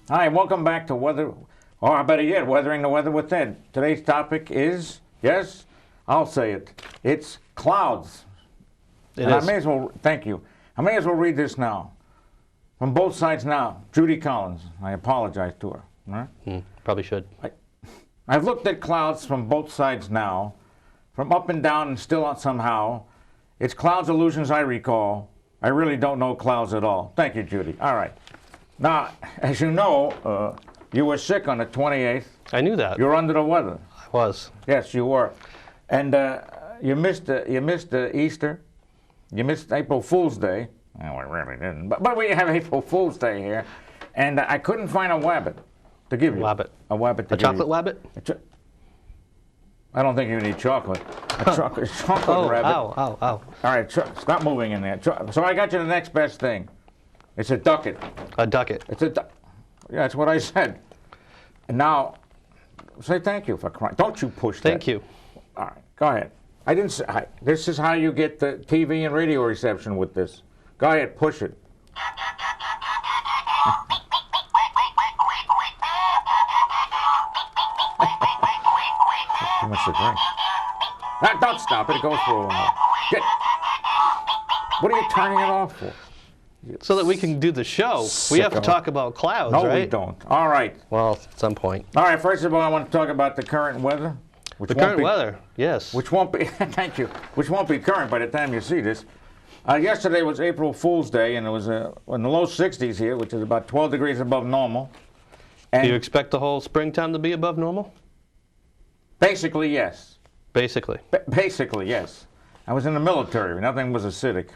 Hi, welcome back to Weather, or better yet, Weathering the Weather with Ed. Today's topic is, yes, I'll say it, it's clouds. It and is. I may as well, thank you. I may as well read this now. From both sides now, Judy Collins. I apologize to her. All right? Probably should. I've looked at clouds from both sides now, from up and down and still on somehow. It's clouds illusions I recall. I really don't know clouds at all. Thank you, Judy. All right. Now, as you know, you were sick on the 28th. I knew that. You were under the weather. I was. Yes, you were. And you missed Easter. You missed April Fool's Day. Oh, we really didn't. But we have April Fool's Day here. And I couldn't find a wabbit to give you. Wabbit. A wabbit to A give chocolate you. wabbit? I don't think you need chocolate. A chocolate Oh, rabbit. ow, ow, ow. All right, stop moving in there. So I got you the next best thing. It's a ducket. A ducket. It's a yeah, that's what I said. And now, say thank you for crying. Don't you push that. Thank you. All right, go ahead. I didn't say, this is how you get the TV and radio reception with this. Go ahead, push it. Too much to drink. Don't stop it. It goes for a while. What are you turning it off for? So that we can do the show, we have to Sicko. talk about clouds, No, right? we don't. All right. Well, at some point. All right, first of all, I want to talk about the current weather. Which The won't current be- weather, yes. Which won't be, thank you, which won't be current by the time you see this. Yesterday was April Fool's Day, and it was in the low 60s here, which is about 12 degrees above normal. Do And you expect the whole springtime to be above normal? basically, yes. Basically. Basically, yes. I was in the military. Nothing was acidic.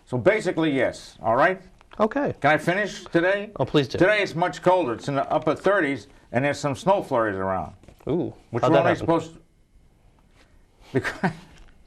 So basically, yes. All right? Okay. Can I finish today? Oh, please do. Today it's much colder. It's in the upper 30s, and there's some snow flurries around. Ooh, Which how'd we're that only happen? supposed to... Because,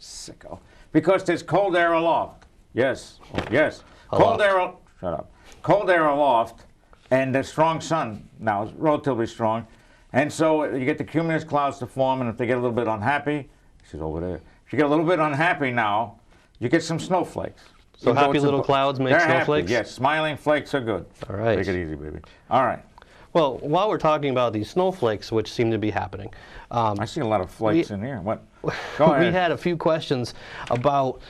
sicko. Because there's cold air aloft. Yes. Oh, yes. Cold Aloft. air... Shut up. Cold air aloft, and the strong sun now is relatively strong. And so you get the cumulus clouds to form, and if they get a little bit unhappy, she's over there. If you get a little bit unhappy now, you get some snowflakes. So Even though happy it's little clouds make They're snowflakes? Happy, yes. Smiling flakes are good. All right. Take it easy, baby. All right. Well, while we're talking about these snowflakes, which seem to be happening, I see a lot of flakes in here. What? Go we ahead. had a few questions about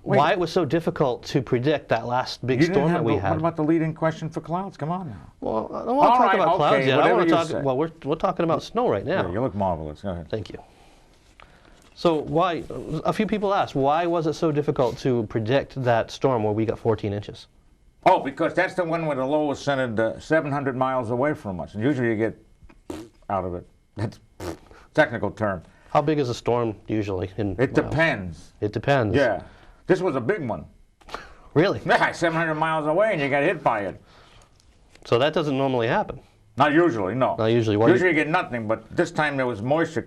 why it was so difficult to predict that last big You didn't storm have that we the- had. What about the leading question for clouds? Come on now. Well, I don't want to All talk right, about clouds okay, yet. I whatever want to you talk. say. Well, we're talking about snow right now. Yeah, you look marvelous. Go ahead. Thank you. So why? A few people asked, why was it so difficult to predict that storm where we got 14 inches? Oh, because that's the one where the low was centered 700 miles away from us. And usually you get out of it. That's technical term. How big is a storm usually? It miles? depends. It depends. Yeah. This was a big one. Really? Yeah, 700 miles away and you got hit by it. So that doesn't normally happen. Not usually, no. Not usually. What do Usually you get nothing, but this time there was moisture.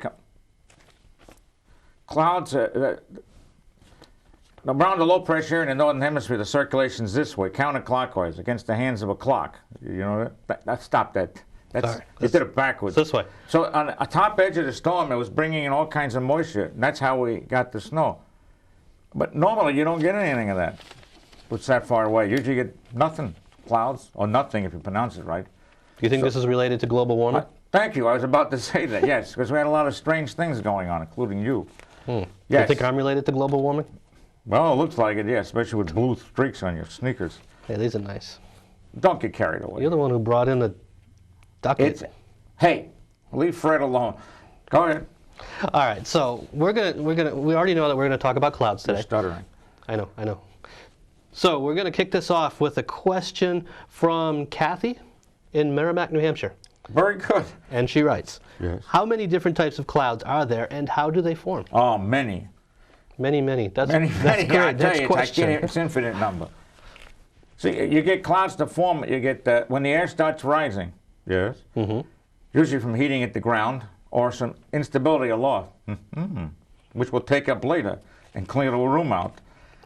Clouds, around the low pressure in the northern hemisphere, the circulation's this way, counterclockwise, against the hands of a clock. You know that? Stop that. Sorry. You did it backwards. This way. So on the top edge of the storm, it was bringing in all kinds of moisture. And that's how we got the snow. But normally you don't get anything of that. It's that far away. Usually you get nothing, clouds, or nothing if you pronounce it right. Do you think this is related to global warming? Thank you. I was about to say that, yes, because we had a lot of strange things going on, including you. Do you Yes. think I'm related to global warming? Well, it looks like it, yes, especially with blue streaks on your sneakers. Yeah, these are nice. Don't get carried away. You're the one who brought in the ducket. Hey, leave Fred alone. Go ahead. All right, so we already know that we're gonna talk about clouds You're today. stuttering. I know. So we're gonna kick this off with a question from Kathy in Merrimack, New Hampshire. Very good. And she writes, Yes. how many different types of clouds are there and how do they form? Oh, many. Many. That's Many, great. I tell Next you, question. it's infinite number. See, you get clouds to form, you get, when the air starts rising, yes, usually from heating at the ground or some instability aloft, which we'll take up later and clear the room out.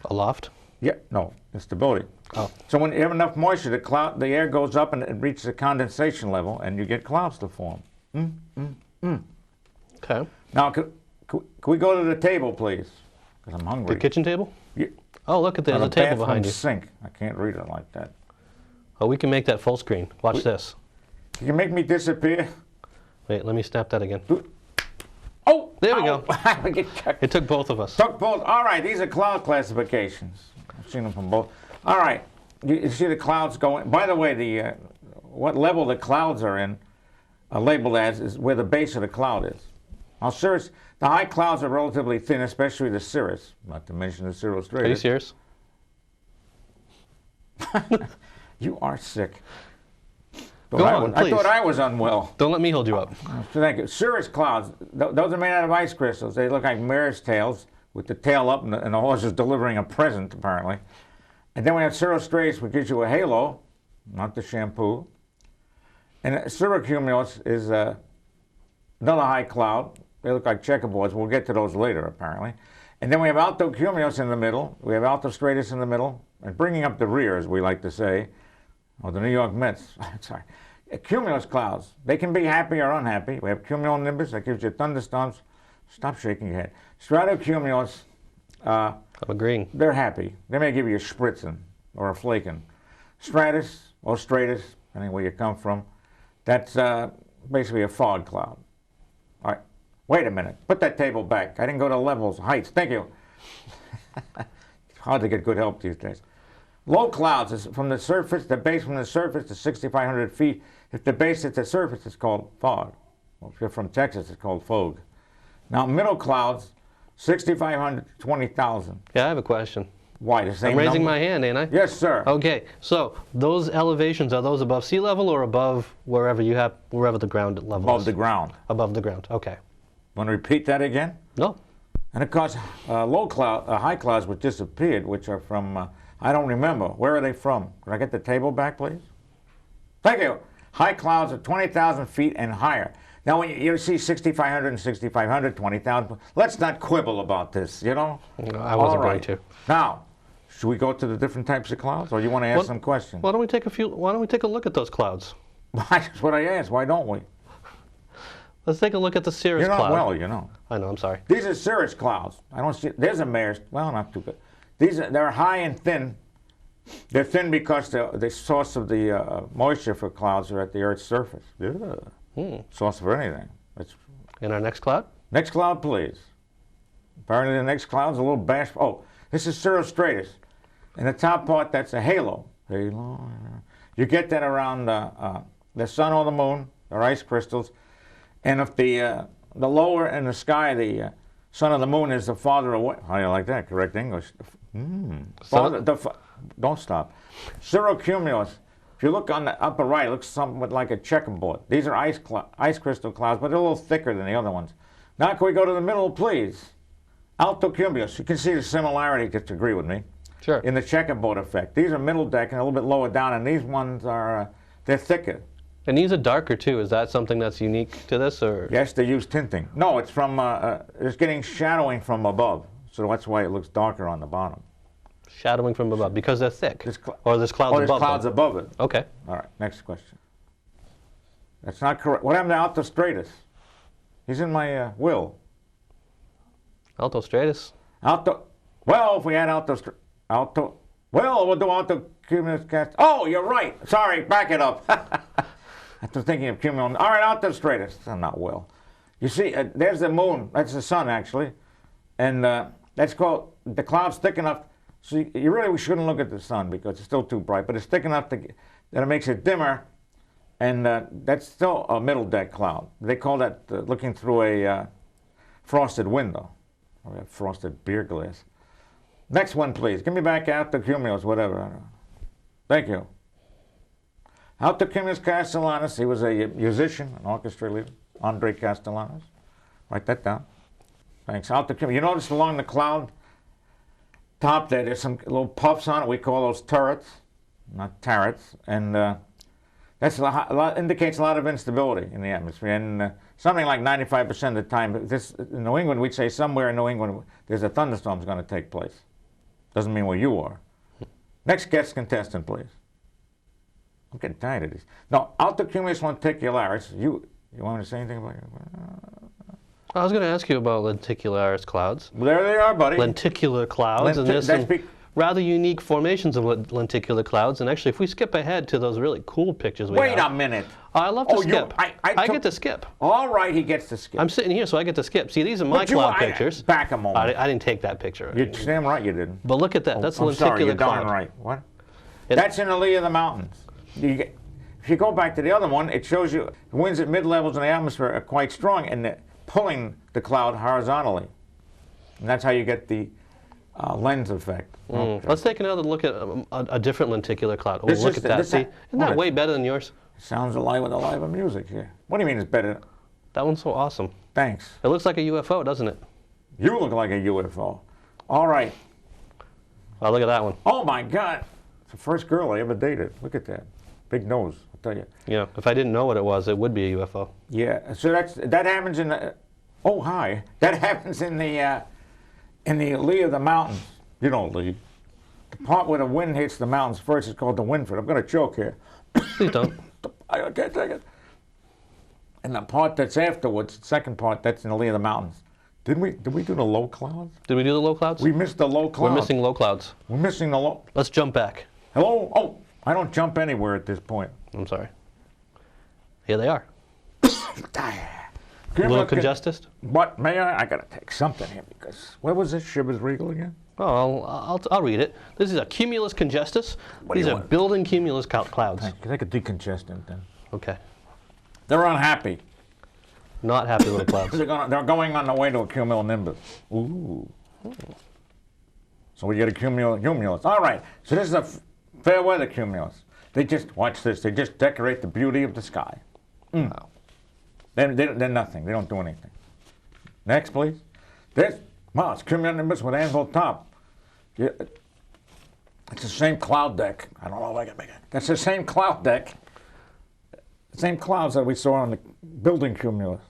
Aloft? Yeah, no, instability. Oh. So when you have enough moisture, the air goes up and it reaches a condensation level, and you get clouds to form. Okay. Now, could we go to the table, please? Because I'm hungry. The kitchen table? Yeah, Oh, look at there's on a the table bathroom behind you. sink. I can't read it like that. Oh, we can make that full screen. Watch this. You can make me disappear. Wait, let me snap that again. Oh! There we ow. go. It took both of us. Took both. All right, these are cloud classifications. I've seen them from both. All right, you see the clouds going. By the way, the what level the clouds are in, labeled as, is where the base of the cloud is. Now, Cirrus, the high clouds are relatively thin, especially the cirrus, not to mention the cirrostratus. Are you serious? You are sick. Go on, I please. thought I was unwell. Don't let me hold you up. So thank you. Cirrus clouds, those are made out of ice crystals. They look like mare's tails with the tail up and the horse is delivering a present, apparently. And then we have cirrostratus, which gives you a halo, not the shampoo. And cirrocumulus is another high cloud. They look like checkerboards. We'll get to those later, apparently. And then we have altocumulus in the middle. We have altostratus in the middle. And bringing up the rear, as we like to say, or the New York Mets, sorry. Cumulus clouds, they can be happy or unhappy. We have cumulonimbus, that gives you thunderstorms. Stop shaking your head. Stratocumulus, I'm agreeing. they're happy. They may give you a spritzing or a flaking. Stratus or stratus, depending where you come from, that's basically a fog cloud. All right, wait a minute. Put that table back. I didn't go to levels, heights. Thank you. It's hard to get good help these days. Low clouds is from the surface, the base from the surface to 6,500 feet. If the base hits the surface, it's called fog. Well, if you're from Texas, it's called fog. Now, middle clouds, 6,500 to 20,000. Yeah, I have a question. Why? The same I'm raising number? my hand, ain't I? Yes, sir. Okay, so those elevations, are those above sea level or above wherever the ground level Above is? the ground. Above the ground, okay. Want to repeat that again? No? And of course, high clouds which disappeared, which are from, I don't remember. Where are they from? Can I get the table back, please? Thank you. High clouds are 20,000 feet and higher. Now, when you see 6,500 and 6,500, 20,000, let's not quibble about this, you know? No, I wasn't All going right. to. Now, should we go to the different types of clouds, or you want to ask some questions? Why don't we take a look at those clouds? That's what I asked. Why don't we? Let's take a look at the cirrus You're not cloud. well, you know. I know, I'm sorry. These are cirrus clouds. I don't see. There's a mare's. Well, not too good. They're high and thin. They're thin because the source of the moisture for clouds are at the Earth's surface. Yeah. Source for anything. And our next cloud? Next cloud, please. Apparently, the next cloud's a little bashful. Oh, this is cirrostratus. In the top part, that's a halo. Halo. You get that around the sun or the moon. They're ice crystals. And if the lower in the sky, the sun or the moon is the farther away. How do you like that? Correct English. Don't stop. Cirrocumulus. If you look on the upper right, it looks somewhat like a checkerboard. These are ice crystal clouds, but they're a little thicker than the other ones. Now, can we go to the middle, please? Altocumulus. You can see the similarity, just agree with me, Sure. in the checkerboard effect. These are middle deck and a little bit lower down, and these ones are, they're thicker. And these are darker too. Is that something that's unique to this, or? Yes, they use tinting. No, it's from, it's getting shadowing from above, so that's why it looks darker on the bottom. Shadowing from above because they're thick. Or there's clouds Oh, there's above clouds them. above it. Okay. All right, next question. That's not correct. What happened to Altostratus? He's in my will. Altostratus. Well, if we had well, we'll do altocumulus cast. Oh, you're right. Sorry, back it up. After thinking of cumulus. All right, altostratus. I'm not well. You see, there's the moon. That's the sun, actually. And that's called, the cloud's thick enough. So you really shouldn't look at the sun because it's still too bright, but it's thick enough that it makes it dimmer, and that's still a middle deck cloud. They call that looking through a frosted window, or a frosted beer glass. Next one, please. Give me back Altocumulus, whatever. I don't know. Thank you. Altocumulus Castellanus, he was a musician, an orchestra leader, Andre Castellanus. Write that down. Thanks. Altocumulus. You notice along the cloud top there's some little puffs on it. We call those turrets, not turrets, and that's indicates a lot of instability in the atmosphere. And something like 95% of the time, in New England, we'd say somewhere in New England there's a thunderstorm's going to take place. Doesn't mean where you are. Next guest contestant, please. I'm getting tired of this. No, Altocumulus lenticularis. You want to say anything about it? I was going to ask you about lenticularis clouds. Well, there they are, buddy. Lenticular clouds. And there's That's some rather unique formations of lenticular clouds. And actually, if we skip ahead to those really cool pictures we Wait have. a minute. I love to Oh, skip. I took- get to skip. All right, he gets to skip. I'm sitting here, so I get to skip. See, these are my But you- cloud I- pictures. back a moment. I didn't take that picture. You're damn right you didn't. But look at that. That's a I'm lenticular sorry, you're cloud. darn right. What? It- That's in the lee of the mountains. If you go back to the other one, it shows you the winds at mid-levels in the atmosphere are quite strong and they're pulling the cloud horizontally. And that's how you get the lens effect. Okay. Let's take another look at a different lenticular cloud. Oh, This look is at the- that. this- See, isn't what that a- way better than yours? Sounds alive with a live of music here. What do you mean it's better? That one's so awesome. Thanks. It looks like a UFO, doesn't it? You look like a UFO. All right. Oh, look at that one. Oh my God. It's the first girl I ever dated. Look at that. Big nose, I'll tell you. You know, if I didn't know what it was, it would be a UFO. Yeah. So that happens in the. Oh hi. That happens in the lee of the mountains. You know, Lee. The part where the wind hits the mountains first is called the windford. I'm going to choke here. Please don't. I can't take it. And the part that's afterwards, the second part, that's in the lee of the mountains. Did we do the low clouds? Did we do the low clouds? We missed the low clouds. We're missing low clouds. We're missing the low. Let's jump back. Hello? Oh, I don't jump anywhere at this point. I'm sorry. Here they are. A A little congested? What, may I? I got to take something here because, what was this, Shivers Regal again? Oh, I'll read it. This is a cumulus congestus. What do These you are want? building cumulus clouds. Take a decongestant then. Okay. They're unhappy. Not happy little clouds. They're going on the way to a cumulonimbus. Ooh. So we get a cumulus. All right. So this is a fair weather cumulus. They just, watch this, they just decorate the beauty of the sky. Wow. They're nothing. They don't do anything. Next, please. Wow, it's cumulonimbus with anvil top. Yeah, it's the same cloud deck. I don't know if I can make it. That's the same cloud deck. The same clouds that we saw on the building cumulus.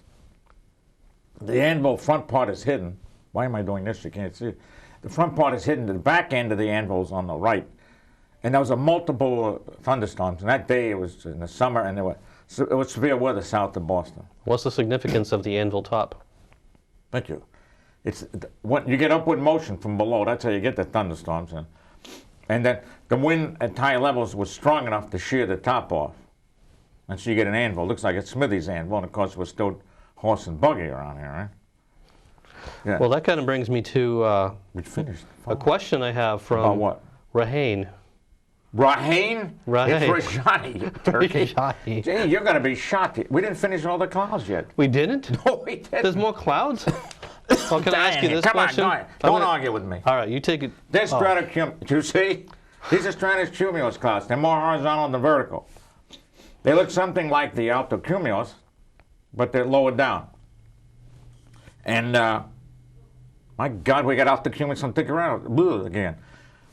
The anvil front part is hidden. Why am I doing this? You can't see it. The front part is hidden. The back end of the anvil is on the right. And there was a multiple thunderstorms. And that day it was in the summer, and it was severe weather south of Boston. What's the significance of the anvil top? Thank you. It's when you get upward motion from below. That's how you get the thunderstorms. And then the wind at high levels was strong enough to shear the top off. And so you get an anvil. It looks like it's Smithy's anvil. And of course, we're still horse and buggy around here, right? Yeah. Well, that kind of brings me to We finished. a question I have from About what? Rahane. Rahane? Rahane. It's Rajani, you turkey. Rajani. Gee, you're going to be shot. We didn't finish all the clouds yet. We didn't? No, we didn't. There's more clouds? Well, can I ask you this Come question? on, go ahead. Don't argue with me. All right, you take it. They're stratocumulus. You see? These are stratocumulus clouds. They're more horizontal than vertical. They look something like the altocumulus, but they're lower down. And, my God, we got altocumulus on thick around again.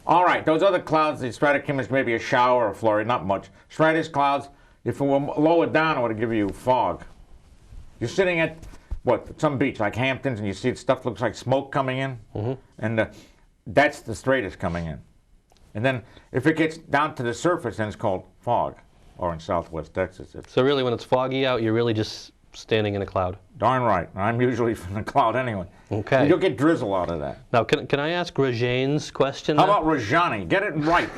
All right, those other clouds, the stratocumulus, maybe a shower or a flurry, not much. Stratus clouds, if it were lower down, it would give you fog. You're sitting at, some beach like Hamptons, and you see stuff looks like smoke coming in, and that's the stratus coming in. And then if it gets down to the surface, then it's called fog, or in southwest Texas. It's So really, when it's foggy out, you're really just standing in a cloud. darn right. I'm usually from the cloud anyway. Okay. You'll get drizzle out of that. Now, can I ask Rajane's question? How now? about Rajani? Get it right.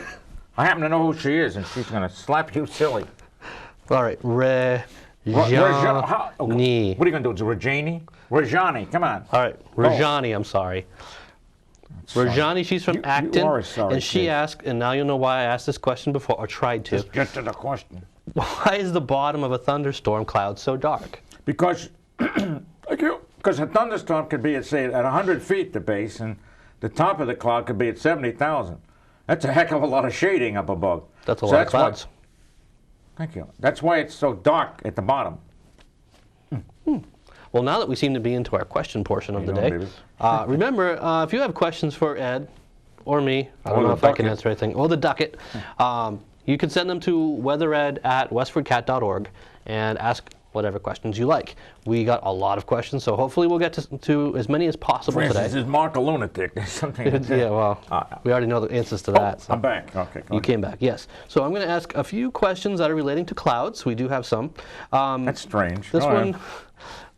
I happen to know who she is, and she's going to slap you silly. All right, What are you going to do? It's Rajani? Rajani, come on. All right, Rajani, I'm sorry. Rajani, she's from You Acton, are a sorry and she kid. asked, and now you'll know why I asked this question before, or tried to. Just get to the question. Why is the bottom of a thunderstorm cloud so dark? Because, thank you. Because a thunderstorm could be at, say, at 100 feet, the base, and the top of the cloud could be at 70,000. That's a heck of a lot of shading up above. That's a lot of clouds. Thank you. That's why it's so dark at the bottom. Well, now that we seem to be into our question portion of the you day, go, baby. remember, if you have questions for Ed or me, I Or don't know the if I can Ducket. answer anything, or the Ducket, you can send them to weathered@westfordcat.org and ask whatever questions you like. We got a lot of questions, so hopefully we'll get to as many as possible For instance, today. is Mark a lunatic? There's something. Yeah, well, we already know the answers to that. so. I'm back. Okay, go You ahead. came back, yes. So I'm going to ask a few questions that are relating to clouds. We do have some. That's strange. This Go ahead.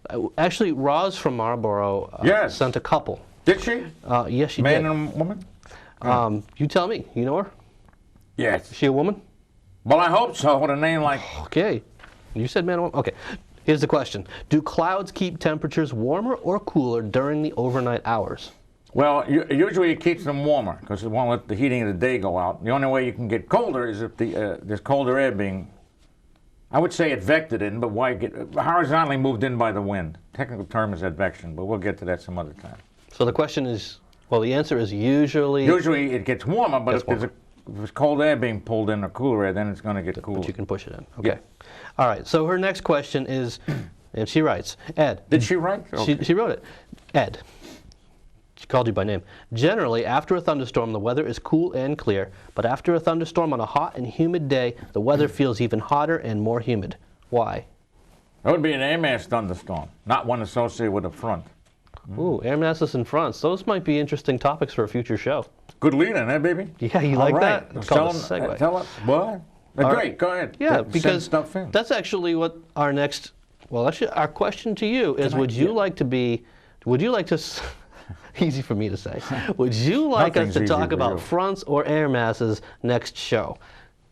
one, actually, Roz from Marlboro Yes. sent a couple. Did she? Yes, she Man did. and woman? You tell me. You know her? Yes. Is she a woman? Well, I hope so. With a name like Okay. You said man or woman? Okay. Here's the question. Do clouds keep temperatures warmer or cooler during the overnight hours? well, usually it keeps them warmer because it won't let the heating of the day go out. The only way you can get colder is if there's colder air being, I would say advected in, but why get horizontally moved in by the wind? Technical term is advection, but we'll get to that some other time. So the question is, well, the answer is usually. Usually it gets warmer, but Gets if there's cold air being pulled in or cooler air, then it's going to get cooler. But you can push it in. Okay. All right. So her next question is, and she writes, Ed. Did she write? Okay. She wrote it. Ed. She called you by name. Generally, after a thunderstorm, the weather is cool and clear, but after a thunderstorm on a hot and humid day, the weather feels even hotter and more humid. Why? That would be an air mass thunderstorm, not one associated with a front. Ooh, air masses and fronts. Those might be interesting topics for a future show. Good lead in, eh, baby? Yeah, you All like right. that? It's called a segue. Tell us what? Great, go ahead. Yeah, Send because stuff in. that's actually what our next, well, actually, our question to you is, would you like to, easy for me to say, would you like us Nothing's to easy talk for about you. fronts or air masses next show?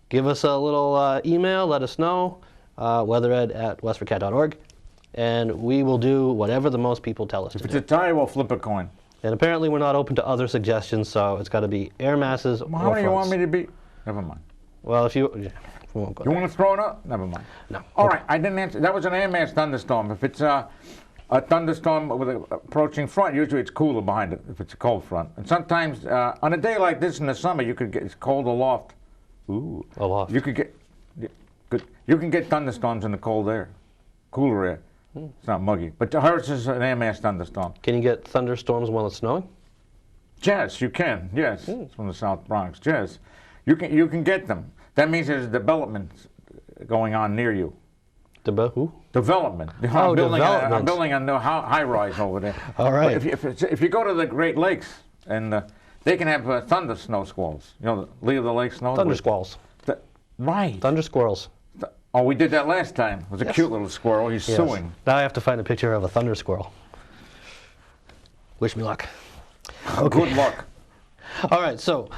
Give us a little email, let us know, weathered@westfordcat.org, and we will do whatever the most people tell us to If it's do. a tie, we'll flip a coin. And apparently we're not open to other suggestions, so it's got to be air masses or Well, how do you want fronts. me to be? Never mind. Well, if you, yeah, we won't go You there. want to throw it up? Never mind. No. All right, I didn't answer. That was an air mass thunderstorm. If it's a thunderstorm with an approaching front, usually it's cooler behind it if it's a cold front. And sometimes on a day like this in the summer, you could get it's cold aloft. Ooh. Aloft. You could get you can get thunderstorms in the cold air, cooler air. It's not muggy, but hers is an air mass thunderstorm. Can you get thunderstorms while it's snowing? Yes, you can. Yes, it's from the South Bronx. Yes, you can get them. That means there's development going on near you. Who? Development. Oh, I'm development. building a new high rise over there. All right. But if you go to the Great Lakes, and they can have thunder snow squalls. You know, the Lee of the Lake snow. Thunder squalls. Right. Thunder squirrels. Oh, we did that last time. It was a Yes. cute little squirrel. He's Yes. suing. Now I have to find a picture of a thunder squirrel. Wish me luck. Good luck. All right, so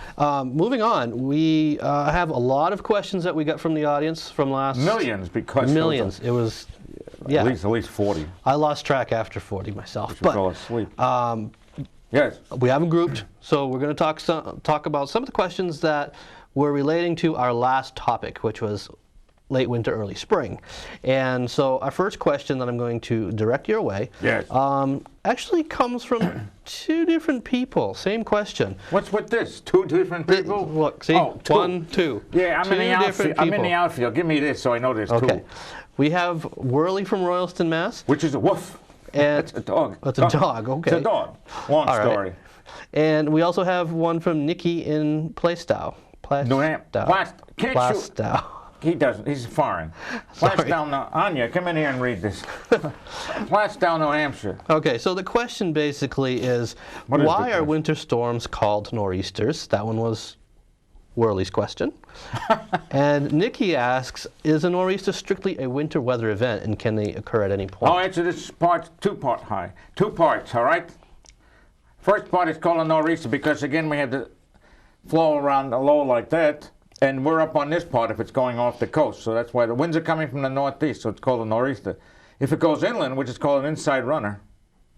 moving on, we have a lot of questions that we got from the audience from last... Millions, because Millions. It was, yeah. at least 40. I lost track after 40 myself. You fell asleep. Yes. We haven't grouped, so we're going to talk about some of the questions that were relating to our last topic, which was late winter, early spring. And so our first question that I'm going to direct your way Yes. actually comes from two different people. Same question. What's with this? Two different people? Look, see, Oh, two. 1, 2. Yeah, I'm in the outfield. I'm in the people. outfield. Give me this so I know there's Okay. two. We have Worley from Royalston, Mass. Which is a woof. And It's a dog. It's a dog, okay. It's a dog. Long All right. story. And we also have one from Nikki in Plaistow. New Hampshire. Can't you? Plaistow. He doesn't. He's foreign. Sorry. Plaistow, Anya, come in here and read this. Plaistow, New Hampshire. Okay, so the question basically is, What is the why are question? winter storms called nor'easters? That one was Worley's question. And Nikki asks, is a nor'easter strictly a winter weather event, and can they occur at any point? I'll answer this part, two-part high. 2 parts, all right? First part is called a nor'easter because, again, we have the flow around the low like that, and we're up on this part if it's going off the coast. So that's why the winds are coming from the northeast, so it's called a nor'easter. If it goes inland, which is called an inside runner,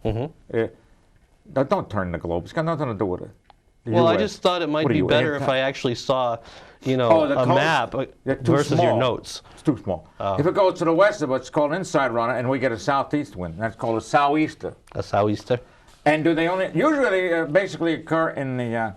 don't turn the globe. It's got nothing to do with it. The Well, I US. just thought it might What are be you, better if anti- I actually saw, you know, Oh, the a coast? map They're too versus your small. notes. It's too small. Oh. If it goes to the west of it, it's called an inside runner, and we get a southeast wind. That's called a sou'easter. A sou'easter. And do they only usually basically occur in the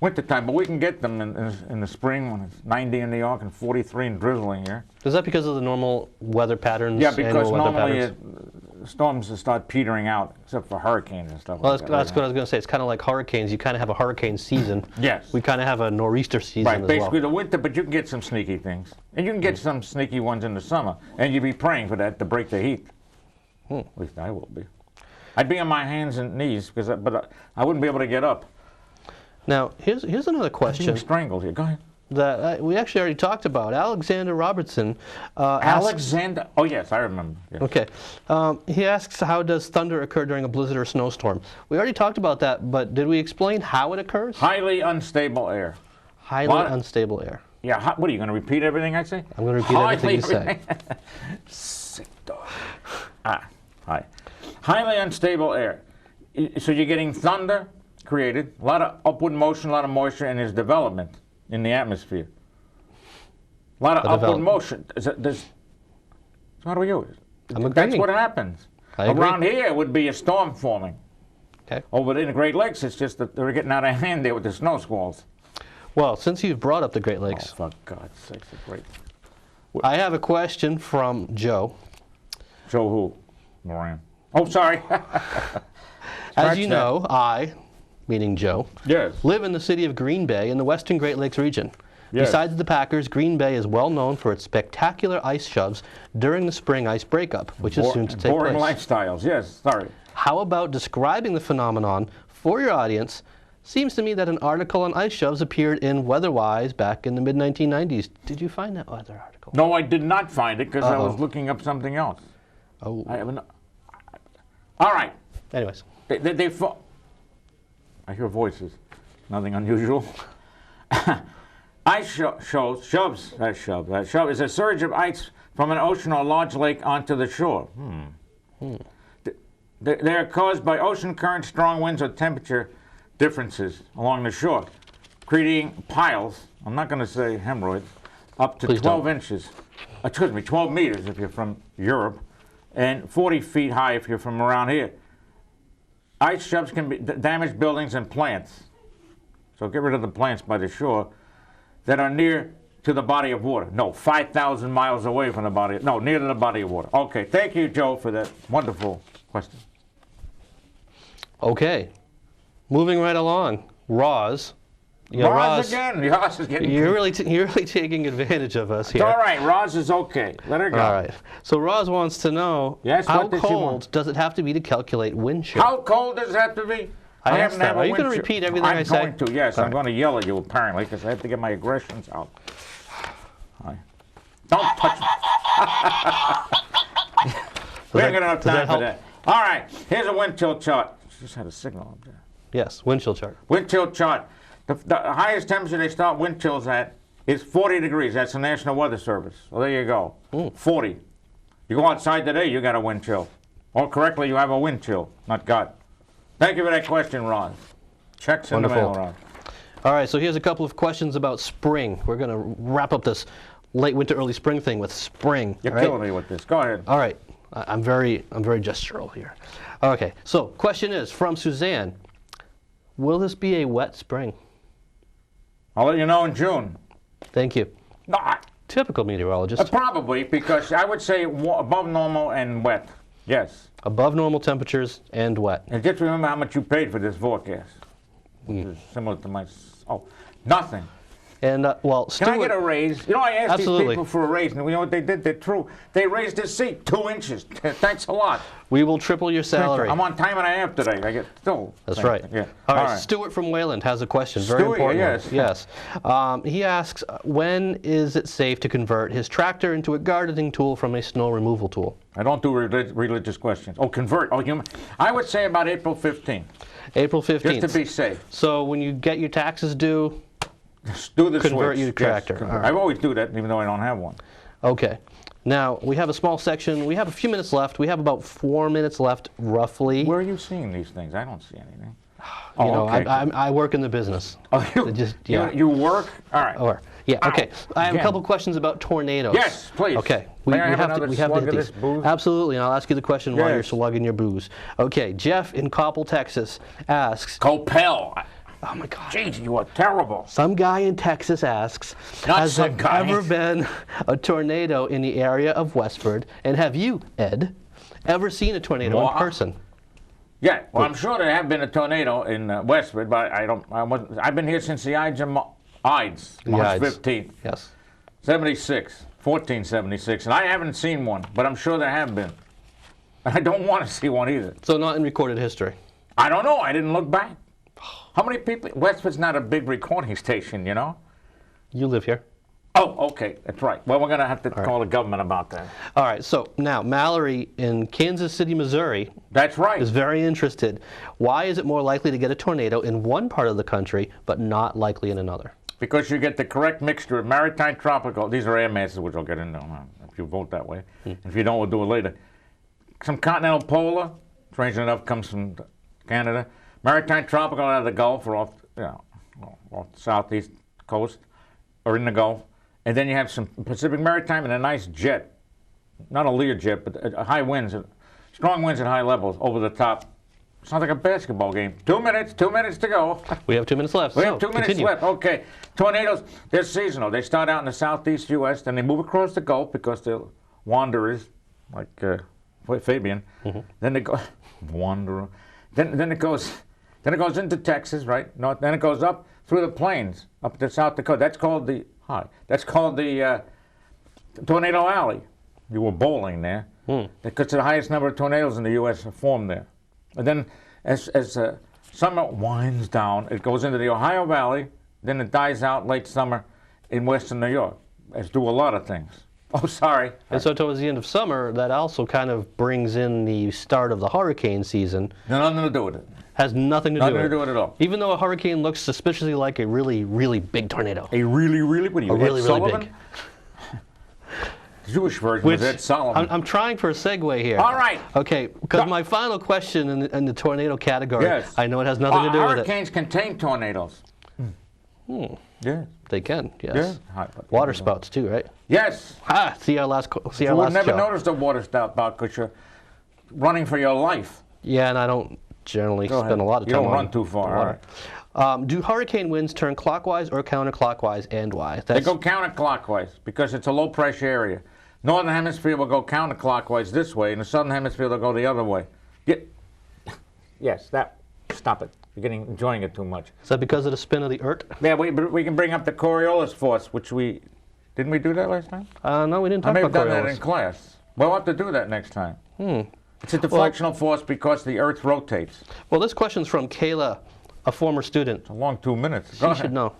wintertime, but we can get them in the spring when it's 90 in New York and 43 and drizzling here. Is that because of the normal weather patterns? Yeah, because annual weather normally patterns? storms start petering out, except for hurricanes and stuff Well, like that's that. what I was going to say. It's kind of like hurricanes. You kind of have a hurricane season. Yes. We kind of have a nor'easter season Right, as basically well. the winter, but you can get some sneaky things. And you can get some sneaky ones in the summer. And you'd be praying for that to break the heat. At least I will be. I'd be on my hands and knees, but I wouldn't be able to get up. Now, here's another I'm question. being strangled here. Go ahead. that we actually already talked about. Alexander Robertson asks, Alexander. Oh yes, I remember. Yes. okay, he asks, how does thunder occur during a blizzard or snowstorm? We already talked about that, but did we explain how it occurs? Highly unstable air. Highly What? unstable air. Yeah. What are you going to repeat everything I say? I'm going to repeat everything you say. Sick dog. Hi. Highly unstable air. So you're getting thunder created, a lot of upward motion, a lot of moisture, and there's development in the atmosphere. A lot of upward development. motion. So how do we use it? I'm That's agreeing. what happens. I agree. Around here would be a storm forming. Okay. Over in the Great Lakes, it's just that they're getting out of hand there with the snow squalls. Well, since you've brought up the Great Oh, Lakes, for God's sakes, it's great. I have a question from Joe. Joe who? Moran. Oh, sorry. As you that. know, I, meaning Joe, Yes. live in the city of Green Bay in the western Great Lakes region. Yes. Besides the Packers, Green Bay is well known for its spectacular ice shoves during the spring ice breakup, which is soon to take Boring place. lifestyles, yes, sorry. How about describing the phenomenon for your audience? Seems to me that an article on ice shoves appeared in Weatherwise back in the mid-1990s. Did you find that weather article? No, I did not find it because I was Uh-oh. looking up something else. Oh. I haven't. All right. Anyways. I hear voices. Nothing unusual. Ice shoves. That shove is a surge of ice from an ocean or large lake onto the shore. They are caused by ocean currents, strong winds, or temperature differences along the shore, creating piles. I'm not going to say hemorrhoids. Up to Please 12 don't. inches. Excuse me, 12 meters if you're from Europe, and 40 feet high if you're from around here. Ice shoves can damage buildings and plants. So get rid of the plants by the shore that are near to the body of water. No, 5,000 miles away from the body. No, near to the body of water. Okay, thank you, Joe, for that wonderful question. Okay. Moving right along. Roz. Yeah, Roz again. Roz is getting. You're really taking advantage of us It's here. all right. Roz is okay. Let her go. All right. So Roz wants to know, Yes, how what does she cold want? does it have to be to calculate wind chill? How cold does it have to be? I asked haven't that. had a Are you wind gonna chill. repeat everything I say? I'm going to, yes. All I'm right. going to yell at you, apparently, because I have to get my aggressions out. Hi. Don't touch me. We ain't got enough does that time for help? that. All right. Here's a wind chill chart. Just had a signal up there. Yes, wind chill chart. Wind chill chart. The highest temperature they start wind chills at is 40 degrees. That's the National Weather Service. So there you go. 40. You go outside today, you got a wind chill. Or correctly, you have a wind chill, not God. Thank you for that question, Ron. Checks in the mail, Wonderful. Ron. All right, so here's a couple of questions about spring. We're going to wrap up this late winter, early spring thing with spring. You're all right? killing me with this. Go ahead. All right, I'm very gestural here. Okay, so question is from Suzanne. Will this be a wet spring? I'll let you know in June. Thank you. No, Typical meteorologist. probably, because I would say above normal and wet. Yes. Above normal temperatures and wet. And just remember how much you paid for this forecast. Which is similar to my... Oh, nothing. And, well, Can Stuart... I get a raise? You know, I asked Absolutely. these people for a raise, and you know what they did? They're true. They raised this seat 2 inches. Thanks a lot. We will triple your salary. I'm on time and a half today. I get still. That's same right. thing. Yeah. All right. Stuart from Wayland has a question. Very Stuart, important. yes. One. Yes. He asks, when is it safe to convert his tractor into a gardening tool from a snow removal tool? I don't do religious questions. Oh, convert. Oh, I would say about April 15th, April 15th. just to be safe. So when you get your taxes due, Do the Convert switch. your tractor. Yes, All right. I always do that, even though I don't have one. okay. Now, we have a small section. We have a few minutes left. We have about 4 minutes left, roughly. Where are you seeing these things? I don't see anything. You know, okay. I work in the business. Oh, you, just- yeah. you work? All right. Or, yeah, Ow. okay. I have a Again. couple questions about tornadoes. Yes, please. Okay. May I have have another to slug hit of these. this booze? Absolutely, and I'll ask you the question while you're Yes. slugging your booze. Okay, Jeff in Coppell, Texas asks, Copel. oh my God. Jeez, you are terrible. Some guy in Texas asks, Not has some there guy. ever been a tornado in the area of Westford? And have you, Ed, ever seen a tornado Well, in person? Yeah, well, I'm sure there have been a tornado in Westford, but I've been here since the Ides, March Ides. 15th, Yes. 1476, and I haven't seen one, but I'm sure there have been. I don't want to see one either. So not in recorded history. I don't know. I didn't look back. How many people? Westford's not a big recording station, you know. You live here. Oh, okay, that's right. Well, we're going to have to call the government about that. All right, so now Mallory in Kansas City, Missouri That's right. is very interested. Why is it more likely to get a tornado in one part of the country but not likely in another? Because you get the correct mixture of maritime tropical, these are air masses, which I'll get into if you vote that way. If you don't, we'll do it later. Some continental polar, strangely enough, comes from Canada. Maritime tropical out of the Gulf or off the southeast coast or in the Gulf. And then you have some Pacific maritime and a nice jet, not a Learjet, but high winds, strong winds at high levels over the top. Sounds like a basketball game. 2 minutes to go. We have 2 minutes left. We so have 2 minutes continue. left. Okay. Tornadoes, they're seasonal. They start out in the southeast U.S., then they move across the Gulf because they're wanderers, like Fabian. Then they go, wanderer. Then it goes into Texas, right? North. Then it goes up through the plains, up to South Dakota. That's called the Tornado Alley. You were bowling there. Because the highest number of tornadoes in the U.S. are formed there. And then as summer winds down, it goes into the Ohio Valley, then it dies out late summer in western New York, as do a lot of things. Oh, sorry. And so towards the end of summer, that also kind of brings in the start of the hurricane season. Nothing to do with it. Has nothing to do with it. Nothing to do with it at all. Even though a hurricane looks suspiciously like a really, really big tornado. A really, what are you, A really, Ed really Sullivan? big. The Jewish version was Ed Sullivan. I'm trying for a segue here. All right. Okay, because my final question in the tornado category, Yes. I know it has nothing to do with it. Hurricanes contain tornadoes. Yeah. They can, yes. Yeah. Hi, but- Water spouts too, right? Yes. See our last You would never show. notice the water spout because you're running for your life. Yeah, and I don't generally Go spend ahead. a lot of You time don't on run too far, the water. Do hurricane winds turn clockwise or counterclockwise, and why? They go counterclockwise because it's a low pressure area. Northern hemisphere will go counterclockwise this way, and the southern hemisphere will go the other way. Yes, stop it. You're enjoying it too much. Is that because of the spin of the Earth? Yeah, we can bring up the Coriolis force, which didn't we do that last time? No, we didn't I talk may have about done that Coriolis. in class. We'll have to do that next time. It's a deflectional force because the Earth rotates. Well, this question's from Kayla, a former student. A long 2 minutes. She Go ahead. should know.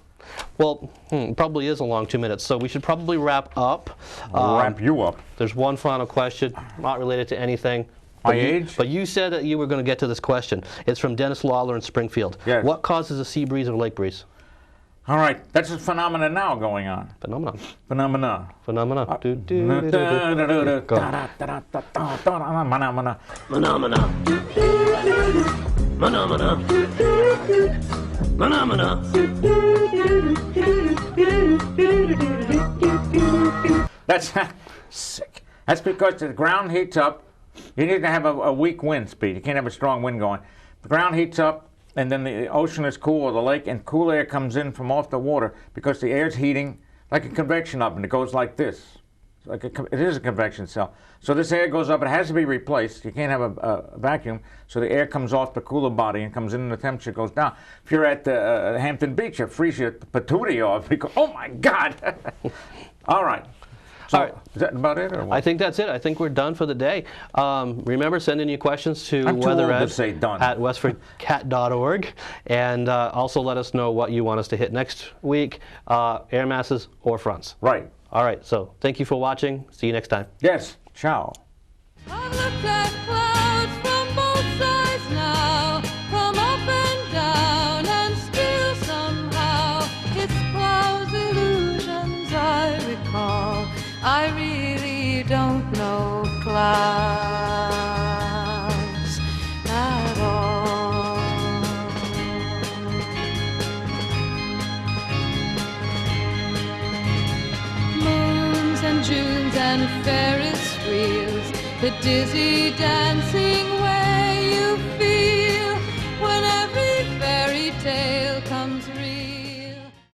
Well, probably is a long 2 minutes, so we should probably wrap up. I'll wrap you up. There's one final question, not related to anything. My age? But you said that you were going to get to this question. It's from Dennis Lawler in Springfield. Yes. What causes a sea breeze or lake breeze? All right, that's a phenomenon now going on. Phenomenon. Phenomena. Phenomena. Do, do, do, do, do. Go. Phenomena. Phenomena. Phenomena. Phenomena. That's sick. That's because the ground heats up. You need to have a weak wind speed. You can't have a strong wind going. The ground heats up, and then the ocean is cool, or the lake, and cool air comes in from off the water because the air's heating like a convection oven. It goes like this. It is a convection cell. So this air goes up. It has to be replaced. You can't have a vacuum. So the air comes off the cooler body and comes in, and the temperature goes down. If you're at Hampton Beach, it freezes your patootie off because, oh my God! All right. So, All right. is that about it, or what? I think that's it. I think we're done for the day. Remember, send in your questions to I'm too old to weathered say done. at westfordcat.org, and also let us know what you want us to hit next week, air masses or fronts. Right. All right, so thank you for watching. See you next time. Yes. Ciao. I've looked at clouds from both sides now, from up and down, and still somehow it's clouds' illusions I recall. I really don't know clouds at all. Moons and Junes and Ferris wheels, the dizzy dancing way you feel